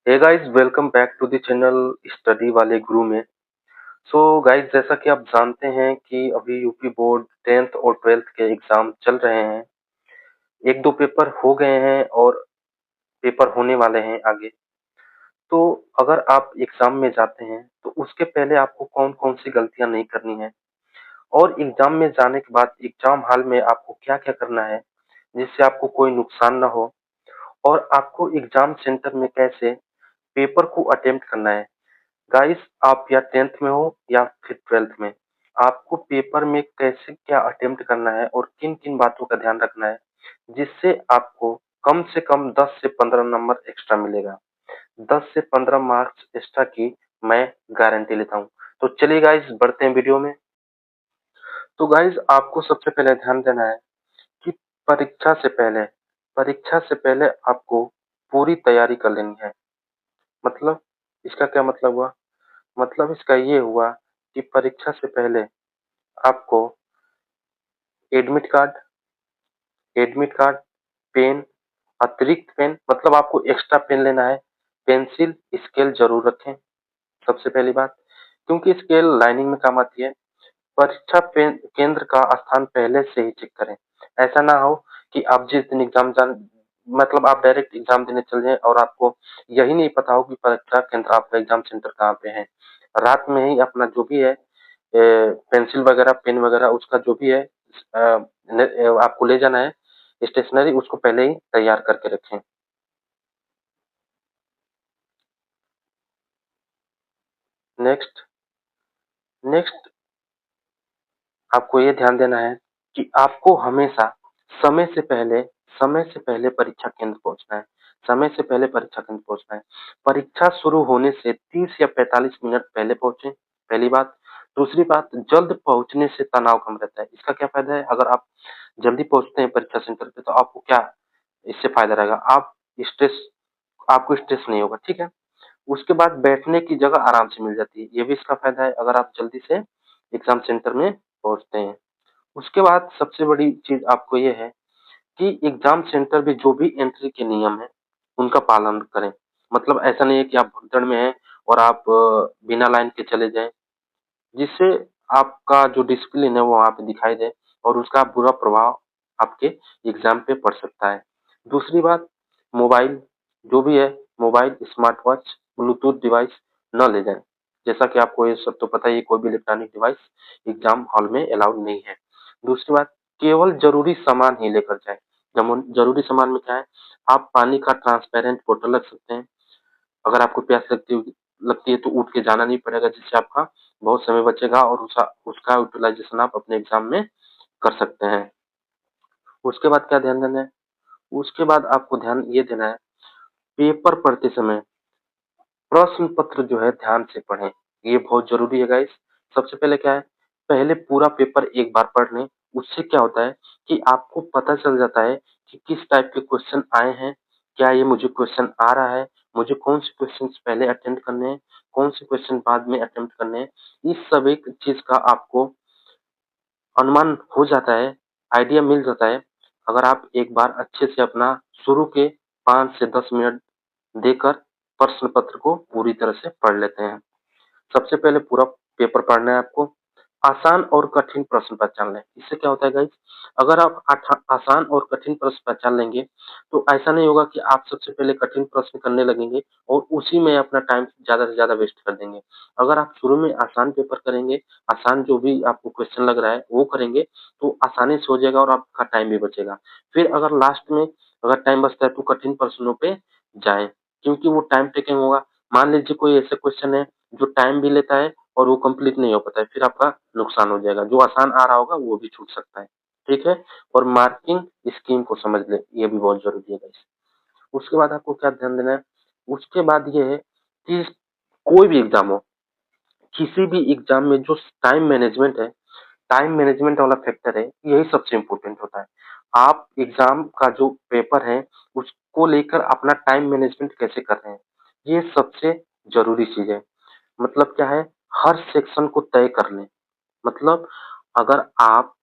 Hey guys, welcome back to the channel study Wale Guru में। So guys, जैसा कि आप जानते हैं कि अभी यूपी बोर्ड 10th और 12th के एग्जाम चल रहे हैं। एक दो पेपर हो गए हैं और पेपर होने वाले हैं आगे। तो अगर आप एग्जाम में जाते हैं तो उसके पहले आपको कौन कौन सी गलतियां नहीं करनी है, और एग्जाम में जाने के बाद एग्जाम हॉल में आपको क्या क्या करना है जिससे आपको कोई नुकसान ना हो, और आपको एग्जाम सेंटर में कैसे पेपर को अटेम्प्ट करना है। गाइस, आप या 10th में हो या फिर 12th में, आपको पेपर में कैसे क्या अटेम्प्ट करना है और किन किन बातों का ध्यान रखना है जिससे आपको कम से कम 10 से 15 नंबर एक्स्ट्रा मिलेगा। 10 से 15 मार्क्स एक्स्ट्रा की मैं गारंटी लेता हूँ। तो चलिए गाइस, बढ़ते हैं वीडियो में। तो गाइस, आपको सबसे पहले ध्यान देना है कि परीक्षा से पहले आपको पूरी तैयारी कर लेनी है। मतलब, इसका क्या मतलब हुआ? मतलब इसका ये हुआ कि परीक्षा से पहले आपको admit card admit card, pen, अतिरिक्त पेन, मतलब आपको एक्स्ट्रा पेन लेना है, पेंसिल, स्केल जरूर रखें। सबसे पहली बात, क्योंकि स्केल लाइनिंग में काम आती है। परीक्षा केंद्र का स्थान पहले से ही चेक करें। ऐसा ना हो कि आप जिस दिन एग्जाम जान मतलब आप डायरेक्ट एग्जाम देने चले जाएं और आपको यही नहीं पता हो कि परीक्षा केंद्र, आपका एग्जाम सेंटर कहाँ पे है। रात में ही अपना जो भी है, पेंसिल वगैरह, पेन वगैरह, उसका जो भी है आपको ले जाना है स्टेशनरी, उसको पहले ही तैयार करके रखें। नेक्स्ट नेक्स्ट आपको ये ध्यान देना है कि आपको हमेशा समय से पहले समय से पहले परीक्षा केंद्र पहुंचना है। समय से पहले परीक्षा केंद्र पहुंचना है। परीक्षा शुरू होने से 30 या 45 मिनट पहले पहुंचे, पहली बात। दूसरी बात, जल्द पहुंचने से तनाव कम रहता है। इसका क्या फायदा है? अगर आप जल्दी पहुंचते हैं परीक्षा सेंटर पे तो आपको क्या इससे फायदा रहेगा? स्ट्रेस आपको स्ट्रेस नहीं होगा, ठीक है। उसके बाद बैठने की जगह आराम से मिल जाती है, ये भी इसका फायदा है अगर आप जल्दी से एग्जाम सेंटर में पहुंचते हैं। उसके बाद सबसे बड़ी चीज आपको ये है कि एग्जाम सेंटर में जो भी एंट्री के नियम है उनका पालन करें। मतलब ऐसा नहीं है कि आप भगदड़ में हैं और आप बिना लाइन के चले जाएं, जिससे आपका जो डिसिप्लिन है वो वहाँ पे दिखाई दे और उसका बुरा प्रभाव आपके एग्जाम पे पड़ सकता है। दूसरी बात, मोबाइल जो भी है, mobile, smart watch, Bluetooth device न ले जाएं। जैसा कि आपको ये सब तो पता ही है, कोई भी इलेक्ट्रॉनिक डिवाइस एग्जाम हॉल में अलाउड नहीं है। दूसरी बात, केवल जरूरी सामान ही लेकर जाएं। जरूरी सामान में क्या है? आप पानी का ट्रांसपेरेंट बोतल रख सकते हैं। अगर आपको प्यास लगती है तो उठ के जाना नहीं पड़ेगा, जिससे आपका बहुत समय बचेगा और उसका उसका यूटिलाइजेशन आप अपने एग्जाम में कर सकते हैं। उसके बाद क्या ध्यान देना है? उसके बाद आपको ध्यान ये देना है, पेपर पढ़ते समय प्रश्न पत्र जो है ध्यान से पढ़ें। ये बहुत जरूरी है गाइस। सबसे पहले क्या है, पहले पूरा पेपर एक बार पढ़ लें। उससे क्या होता है कि आपको पता चल जाता है कि किस टाइप के क्वेश्चन आए हैं, क्या ये मुझे क्वेश्चन आ रहा है, मुझे कौन से क्वेश्चन पहले अटेम्प्ट करने हैं, कौन से क्वेश्चन बाद में अटेम्प्ट करने हैं। इस सब एक चीज का आपको अनुमान हो जाता है, आइडिया मिल जाता है, अगर आप एक बार अच्छे से अपना शुरू के 5 से 10 मिनट देकर प्रश्न पत्र को पूरी तरह से पढ़ लेते हैं। सबसे पहले पूरा पेपर पढ़ना है आपको। आसान और कठिन प्रश्न पहचान लें। इससे क्या होता है गाइस, अगर आप आसान और कठिन प्रश्न पहचान लेंगे तो ऐसा नहीं होगा कि आप सबसे पहले कठिन प्रश्न करने लगेंगे और उसी में अपना टाइम ज्यादा से ज्यादा वेस्ट कर देंगे। अगर आप शुरू में आसान पेपर करेंगे, आसान जो भी आपको क्वेश्चन लग रहा है वो करेंगे, तो आसानी से हो जाएगा और आपका टाइम भी बचेगा। फिर अगर लास्ट में अगर टाइम बचता है तो कठिन प्रश्नों पे जाएं, क्योंकि वो टाइम टेकिंग होगा। मान लीजिए कोई ऐसा क्वेश्चन है जो टाइम भी लेता है और वो कंप्लीट नहीं हो पाता है, फिर आपका नुकसान हो जाएगा। जो आसान आ रहा होगा वो भी छूट सकता है, ठीक है। और मार्किंग स्कीम को समझ ले, ये भी बहुत जरूरी है गाइस। उसके बाद आपको क्या ध्यान देना है? उसके बाद ये है कि कोई भी एग्जाम हो, किसी भी एग्जाम में जो टाइम मैनेजमेंट है, टाइम मैनेजमेंट वाला फैक्टर है, यही सबसे इम्पोर्टेंट होता है। आप एग्जाम का जो पेपर है उसको लेकर अपना टाइम मैनेजमेंट कैसे कर रहे हैं, ये सबसे जरूरी चीज है। मतलब क्या है, हर सेक्शन को तय कर लें। मतलब अगर आप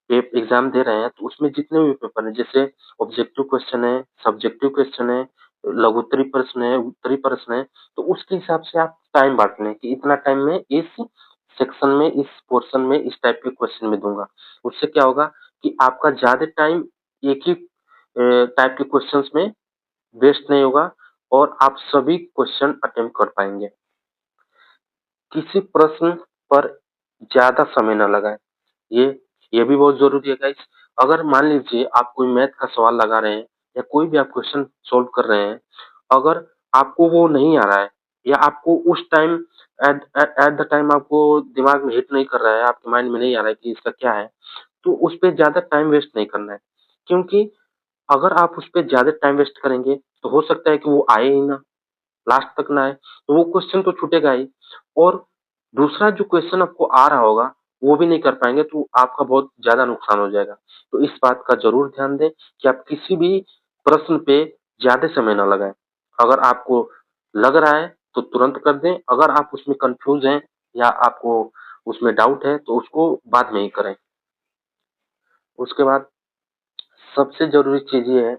एग्जाम दे रहे हैं तो उसमें जितने भी पेपर हैं, जैसे ऑब्जेक्टिव क्वेश्चन है, सब्जेक्टिव क्वेश्चन है, लघुत्तरी प्रश्न है, उत्तरी प्रश्न है, तो उसके हिसाब से आप टाइम बाँट लें कि इतना टाइम मैं इस सेक्शन में, इस पोर्शन में, इस टाइप के क्वेश्चन में दूँगा। उससे क्या होगा कि आपका ज़्यादा टाइम एक ही टाइप के क्वेश्चन्स में वेस्ट नहीं होगा और आप सभी क्वेश्चन अटेम्प्ट कर पाएँगे। किसी प्रश्न पर ज़्यादा समय ना लगाएँ। ये ये भी बहुत ज़रूरी है गाइस। अगर मान लीजिए आप कोई मैथ का सवाल लगा रहे हैं या कोई भी आप क्वेश्चन सॉल्व कर रहे हैं, अगर आपको वो नहीं आ रहा है या आपको उस टाइम एट द टाइम आपको दिमाग में हिट नहीं कर रहा है, आपके माइंड में नहीं आ रहा है कि इसका क्या है, तो उस पे ज़्यादा टाइम वेस्ट नहीं करना है। क्योंकि अगर आप उस पे ज़्यादा टाइम वेस्ट करेंगे, तो हो सकता है कि वो आए ही ना। लास्ट तक ना आए, तो वो क्वेश्चन तो छूटेगा ही और दूसरा जो क्वेश्चन आपको आ रहा होगा, वो भी नहीं कर पाएँगे, तो आपका बहुत ज़्यादा नुकसान हो जाएगा। तो इस बात का ज़रूर ध्यान दें कि आप किसी भी प्रश्न पे ज़्यादा समय ना लगाएँ। अगर आपको लग रहा है, तो तुरंत कर दें, अगर आप उसमें कन्फ्यूज़ हैं या आपको उसमें डाउट है, तो उसको बाद में ही करें। उसके बाद सबसे ज़रूरी चीज़ ये है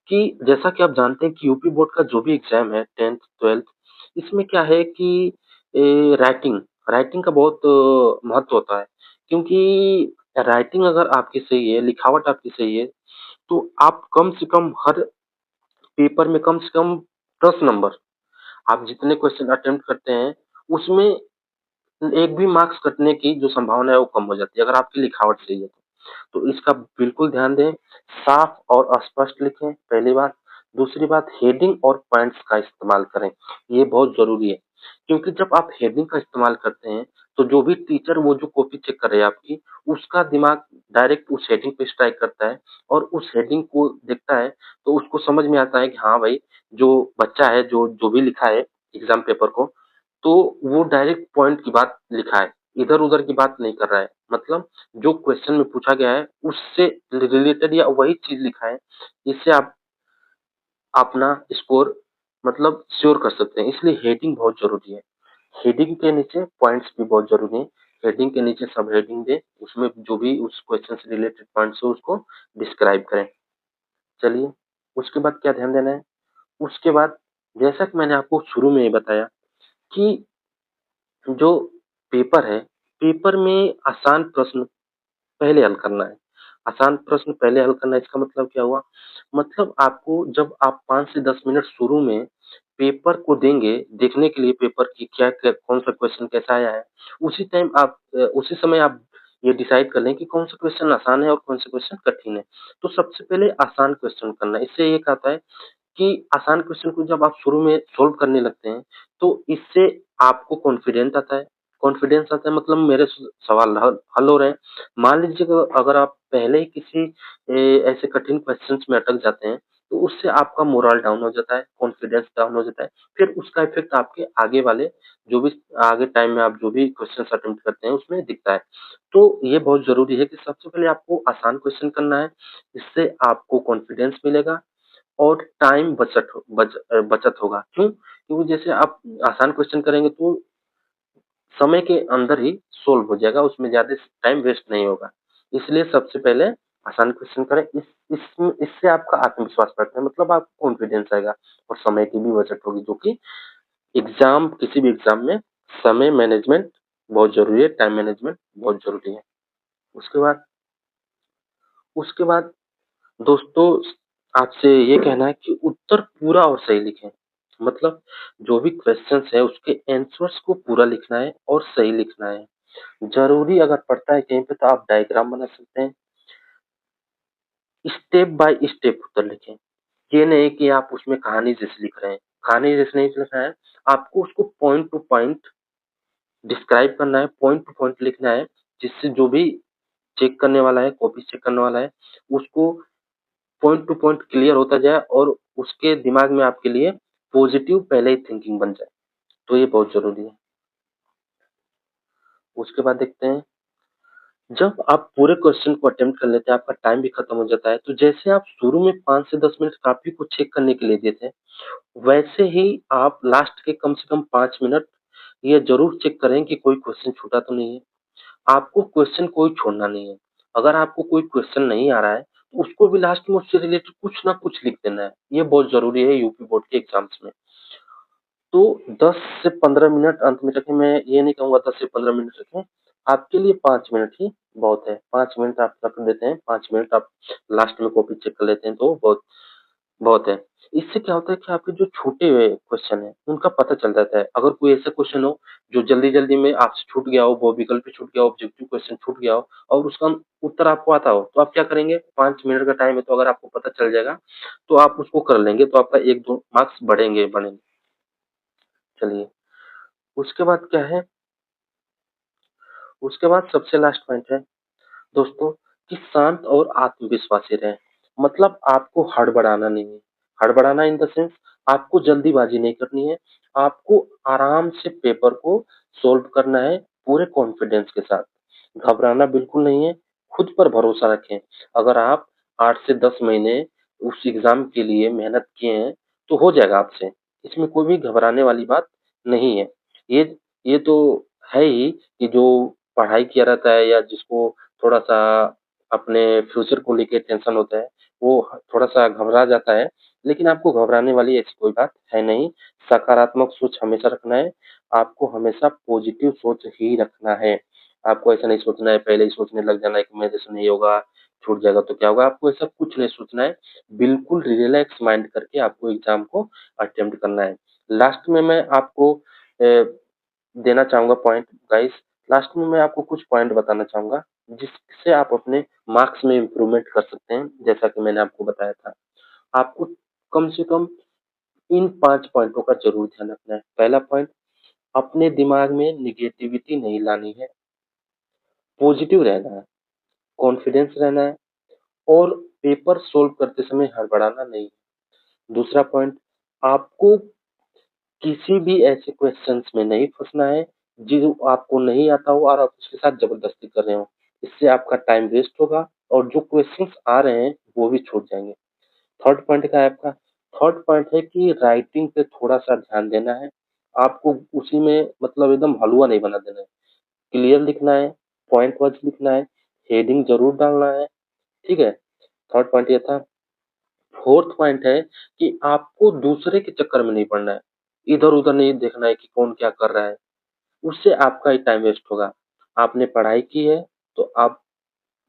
कि जैसा कि आप जानते हैं कि यूपी बोर्ड का जो भी एग्ज़ाम है 10th, 12th इसमें क्या है कि राइटिंग राइटिंग का बहुत महत्व होता है। क्योंकि राइटिंग अगर आपकी सही है, लिखावट आपकी सही है, तो आप कम से कम हर पेपर में कम से कम 10 नंबर आप जितने क्वेश्चन अटेम्प्ट करते हैं, उसमें एक भी मार्क्स कटने की जो संभावना है वो कम हो जाती है, अगर आपकी लिखावट सही है तो। तो इसका बिल्कुल ध्यान दें, साफ और स्पष्ट लिखें, पहली बात। दूसरी बात हेडिंग और पॉइंट्स का इस्तेमाल करें, ये बहुत ज़रूरी है। क्योंकि जब आप हेडिंग का इस्तेमाल करते हैं, तो जो भी टीचर वो जो कॉपी चेक कर रहे हैं आपकी, उसका दिमाग डायरेक्ट उस हेडिंग पे स्ट्राइक करता है और उस हेडिंग को देखता है, तो उसको समझ में आता है कि हाँ भाई, जो बच्चा है, जो जो भी लिखा है एग्ज़ाम पेपर को, तो वो डायरेक्ट पॉइंट की बात लिखा है, इधर-उधर की बात नहीं कर रहा है। मतलब जो क्वेश्चन में पूछा गया है, उससे रिलेटेड या वही चीज़ लिखा है। इससे आप अपना स्कोर मतलब श्योर कर सकते हैं, इसलिए हेडिंग बहुत ज़रूरी है। हेडिंग के नीचे पॉइंट्स भी बहुत ज़रूरी हैं। हेडिंग के नीचे सब हेडिंग दें, उसमें जो भी उस क्वेश्चन से रिलेटेड पॉइंट्स हो, उसको डिस्क्राइब करें। चलिए, उसके बाद क्या ध्यान देना है? उसके बाद जैसा कि मैंने आपको शुरू में ही बताया कि जो पेपर है, पेपर में आसान प्रश्न पहले हल करना है। आसान प्रश्न पहले हल करना है, इसका मतलब क्या हुआ? मतलब आपको जब आप 5 से 10 मिनट शुरू में पेपर को देंगे, देखने के लिए पेपर की क्या-क्या कौन-सा क्वेश्चन कैसा आया है, उसी समय आप ये डिसाइड कर लें कि कौन-सा क्वेश्चन आसान है और कौन-सा क्वेश्चन कठिन है। तो सबसे पहले आसान क्वेश्चन करना है। इससे ये क्या होता है कि आसान क्वेश्चन को जब आप शुरू में सॉल्व करने लगते हैं, तो इससे आपको कॉन्फिडेंस आता है मतलब मेरे सवाल हल हल हो रहे हैं। मान लीजिए अगर आप पहले ही किसी ऐसे कठिन क्वेश्चंस में अटक जाते हैं, तो उससे आपका मोरल डाउन हो जाता है, कॉन्फिडेंस डाउन हो जाता है। फिर उसका इफ़ेक्ट आपके आगे वाले जो भी आगे टाइम में आप जो भी क्वेश्चंस अटेम्प्ट करते हैं, उसमें दिखता है। तो ये बहुत ज़रूरी है कि सबसे पहले आपको आसान क्वेश्चन करना है, इससे आपको कॉन्फिडेंस मिलेगा और टाइम बचत होगा। क्यों? क्योंकि जैसे आप आसान क्वेश्चन करेंगे तो समय के अंदर ही सॉल्व हो जाएगा, उसमें ज़्यादा टाइम वेस्ट नहीं होगा। इसलिए सबसे पहले आसान क्वेश्चन करें, इससे आपका आत्मविश्वास बढ़ता है, मतलब आपको कॉन्फिडेंस आएगा और समय की भी बचत होगी, जो कि किसी भी एग्ज़ाम में समय मैनेजमेंट बहुत ज़रूरी है, टाइम मैनेजमेंट बहुत ज़रूरी है। उसके बाद उसके बाद दोस्तों आपसे ये कहना है कि उत्तर पूरा और सही लिखें। मतलब जो भी क्वेश्चंस है उसके आंसर्स को पूरा लिखना है और सही लिखना है। ज़रूरी अगर पड़ता है कहीं पे तो आप डायग्राम बना सकते हैं। स्टेप बाय स्टेप उत्तर लिखें। ये नहीं कि आप उसमें कहानी जैसे लिख रहे हैं। कहानी जैसे नहीं लिखना है, आपको उसको पॉइंट टू पॉइंट डिस्क्राइब करना है, पॉइंट टू पॉइंट लिखना है, जिससे जो भी चेक करने वाला है, कॉपी चेक करने वाला है, उसको पॉइंट टू पॉइंट क्लियर होता जाए और उसके दिमाग में आपके लिए पॉजिटिव पहले ही थिंकिंग बन जाए, तो ये बहुत ज़रूरी है। उसके बाद देखते हैं, जब आप पूरे क्वेश्चन को अटेम्प्ट कर लेते हैं, आपका टाइम भी खत्म हो जाता है, तो जैसे आप शुरू में 5 से 10 मिनट कॉपी को चेक करने के लिए देते हैं, वैसे ही आप लास्ट के कम से कम 5 मिनट ये ज़रूर चेक करें कि कोई क्वेश्चन छूटा तो नहीं है। आपको क्वेश्चन कोई छोड़ना नहीं है। अगर आपको कोई क्वेश्चन नहीं आ रहा है, तो उसको भी लास्ट में उससे रिलेटेड कुछ ना कुछ लिख देना है। ये बहुत ज़रूरी है यूपी बोर्ड के एग्ज़ाम्स में। तो 10 से 15 मिनट अंत में रखें, मैं ये नहीं कहूँगा 10 से 15 मिनट रखें, आपके लिए 5 मिनट ही बहुत है। 5 मिनट आप रख देते हैं, 5 मिनट आप लास्ट में कॉपी चेक कर लेते हैं तो बहुत बहुत है। इससे क्या होता है कि आपके जो छूटे हुए क्वेश्चन हैं, उनका पता चल जाता है। अगर कोई ऐसा क्वेश्चन हो जो जल्दी-जल्दी में आपसे छूट गया हो, वो विकल्प छूट गया हो, ऑब्जेक्टिव क्वेश्चन छूट गया हो और उसका उत्तर आपको आता हो, तो आप क्या करेंगे? 5 मिनट का टाइम है तो अगर आपको पता चल जाएगा, तो आप उसको कर लेंगे, तो आपका 1-2 मार्क्स बढ़ेंगे। चलिए, उसके बाद क्या है, उसके बाद सबसे लास्ट पॉइंट है दोस्तों कि शांत और आत्मविश्वासी रहें। मतलब आपको हड़बड़ाना नहीं है। हड़बड़ाना इन द सेंस, आपको जल्दीबाजी नहीं करनी है। आपको आराम से पेपर को सॉल्व करना है पूरे कॉन्फिडेंस के साथ। घबराना बिल्कुल नहीं है, खुद पर भरोसा रखें। अगर आप 8 से 10 महीने उस एग्ज़ाम के लिए मेहनत किए हैं, तो हो जाएगा आपसे। इसमें कोई भी घबराने वाली बात नहीं है। ये ये तो है ही कि जो पढ़ाई किया रहता है या जिसको थोड़ा-सा अपने फ्यूचर को लेके टेंशन होता है, वो थोड़ा-सा घबरा जाता है, लेकिन आपको घबराने वाली ऐसी कोई बात है नहीं। सकारात्मक सोच हमेशा रखना है, आपको हमेशा पॉजिटिव सोच ही रखना है। आपको ऐसा नहीं सोचना है, पहले ही सोचने लग जाना है कि मेरे से नहीं होगा, छूट जाएगा तो क्या होगा? आपको ऐसा कुछ नहीं सोचना है, बिल्कुल रिलैक्स माइंड करके आपको एग्ज़ाम को अटेम्प्ट करना है। लास्ट में मैं आपको देना चाहूँगा पॉइंट गाइस, लास्ट में मैं आपको कुछ पॉइंट बताना चाहूँगा, जिससे आप अपने मार्क्स में इम्प्रूवमेंट कर सकते हैं, जैसा कि मैंने आपको बताया था। आपको कम से कम इन 5 पॉइंटों का ज़रूर ध्यान रखना है। पहला पॉइंट, अपने दिमाग में नेगेटिविटी नहीं लानी है, पॉजिटिव रहना है, कॉन्फिडेंस रहना है और पेपर सॉल्व करते समय हड़बड़ाना नहीं है। दूसरा पॉइंट, आपको किसी भी ऐसे क्वेश्चंस में नहीं फँसना है, जो आपको नहीं आता हो और आप उसके साथ ज़बरदस्ती कर रहे हो। इससे आपका टाइम वेस्ट होगा और जो क्वेश्चंस आ रहे हैं, वो भी छूट जाएँगे। थर्ड पॉइंट क्या है आपका? थर्ड पॉइंट है कि राइटिंग पे थोड़ा-सा ध्यान देना है। आपको उसी में मतलब एकदम हलवा नहीं बना देना है। क्लियर लिखना है, पॉइंट वाइज़ लिखना है, हेडिंग ज़रूर डालना है, ठीक है? थर्ड पॉइंट ये था। फोर्थ पॉइंट है कि आपको दूसरे के चक्कर में नहीं पड़ना है। इधर-उधर नहीं देखना है कि कौन क्या कर रहा है, उससे आपका ही टाइम वेस्ट होगा। आपने पढ़ाई की है, तो आप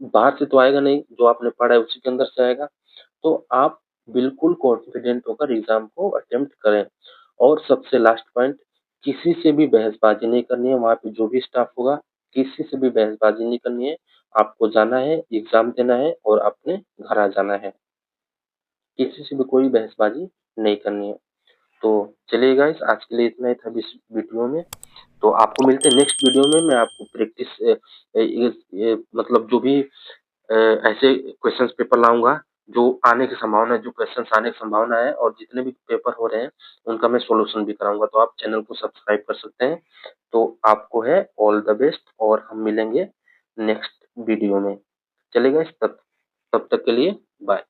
बाहर से तो आएगा नहीं, जो आपने पढ़ा है उसी के अंदर से आएगा। तो आप बिल्कुल कॉन्फिडेंट होकर एग्ज़ाम को अटेम्प्ट करें। और सबसे लास्ट पॉइंट, किसी से भी बहसबाजी नहीं करनी है, वहाँ पे जो भी स्टाफ होगा, किसी से भी बहसबाजी नहीं करनी है। आपको जाना है, एग्ज़ाम देना है और अपने घर आ जाना है। किसी से भी कोई बहसबाजी नहीं करनी है। तो चलिए गाइस, आज के लिए इतना ही था इस वीडियो में। तो आपको मिलते हैं नेक्स्ट वीडियो में। मैं आपको प्रैक्टिस ये मतलब जो भी ऐसे क्वेश्चंस पेपर लाऊँगा, जो आने की संभावना है, जो क्वेश्चंस आने की संभावना है और जितने भी पेपर हो रहे हैं, उनका मैं सॉल्यूशन भी कराऊँगा। तो आप चैनल को सब्सक्राइब कर सकते हैं। तो आपको है ऑल द बेस्ट और हम मिलेंगे नेक्स्ट वीडियो में। चलिए गाइस, तब तब तक के लिए बाय।